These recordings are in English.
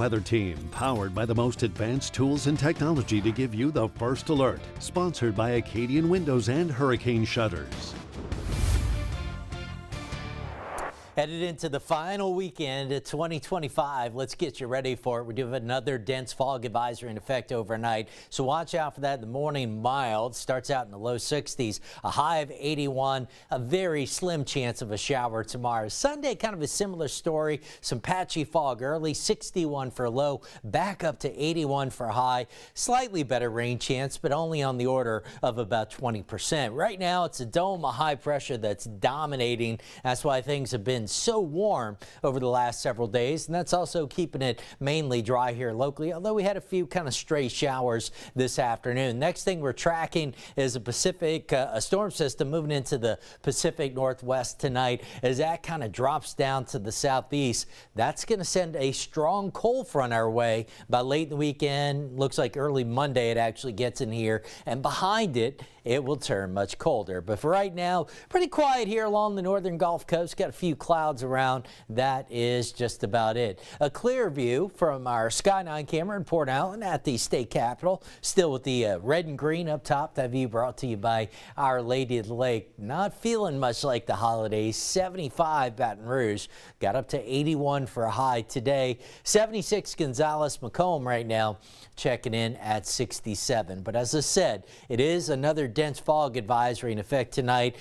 Weather Team, powered by the most advanced tools and technology to give you the first alert. Sponsored by Acadian Windows and Hurricane Shutters. Headed into the final weekend of 2025. Let's get you ready for it. We do have another dense fog advisory in effect overnight, so watch out for that in the morning. Mild starts out in the low 60s, a high of 81, a very slim chance of a shower tomorrow. Sunday, kind of a similar story. Some patchy fog early, 61 for a low, back up to 81 for a high. Slightly better rain chance, but only on the order of about 20%. Right now, it's a dome of high pressure that's dominating. That's why things have been so warm over the last several days, and that's also keeping it mainly dry here locally, although we had a few kind of stray showers this afternoon. Next thing we're tracking is a storm system moving into the Pacific Northwest tonight. As that kind of drops down to the southeast, that's going to send a strong cold front our way by late in the weekend. Looks like early Monday it actually gets in here, and behind it will turn much colder. But for right now, pretty quiet here along the northern Gulf Coast. Got a few clouds around. That is just about it. A clear view from our Sky 9 camera in Port Allen at the state capitol. Still with the red and green up top. That view brought to you by Our Lady of the Lake. Not feeling much like the holidays. 75 Baton Rouge. Got up to 81 for a high today. 76 Gonzales Macomb right now. Checking in at 67. But as I said, it is another dense fog advisory in effect tonight.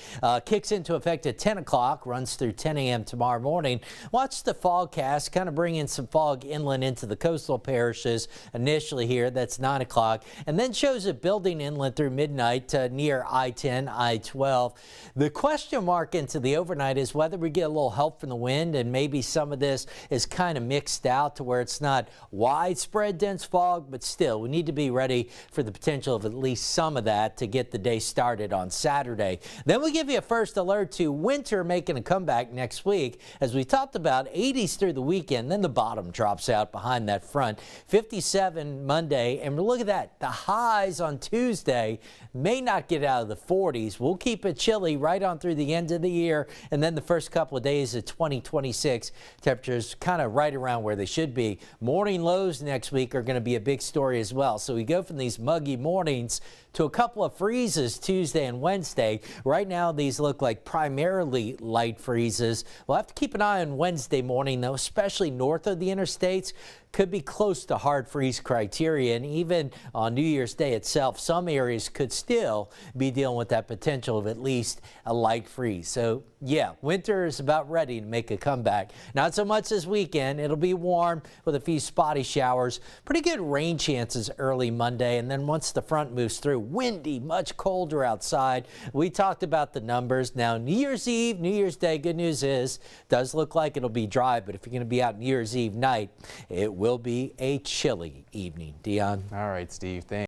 Kicks into effect at 10 o'clock, runs through 10 a.m. tomorrow morning. Watch the fogcast, kind of bring in some fog inland into the coastal parishes initially here. That's 9 o'clock, and then shows it building inland through midnight near I-10, I-12. The question mark into the overnight is whether we get a little help from the wind, and maybe some of this is kind of mixed out to where it's not widespread dense fog, but still we need to be ready for the potential of at least some of that to get the day started on Saturday. Then we give you a first alert to winter making a comeback next week. As we talked about, 80s through the weekend, then the bottom drops out behind that front. 57 Monday, and look at that. The highs on Tuesday may not get out of the 40s. We'll keep it chilly right on through the end of the year, and then the first couple of days of 2026, temperatures kind of right around where they should be. Morning lows next week are going to be a big story as well. So we go from these muggy mornings to a couple of freezes Tuesday and Wednesday. Right now, these look like primarily light freezes. We'll have to keep an eye on Wednesday morning, though, especially north of the interstates. Could be close to hard freeze criteria, and even on New Year's Day itself, some areas could still be dealing with that potential of at least a light freeze. So yeah, winter is about ready to make a comeback. Not so much this weekend. It'll be warm with a few spotty showers. Pretty good rain chances early Monday, and then once the front moves through, windy, much colder outside. We talked about the numbers. Now, New Year's Eve, New Year's Day, good news is, does look like it'll be dry, but if you're going to be out New Year's Eve night, it will be a chilly evening. Dion. All right, Steve, thanks.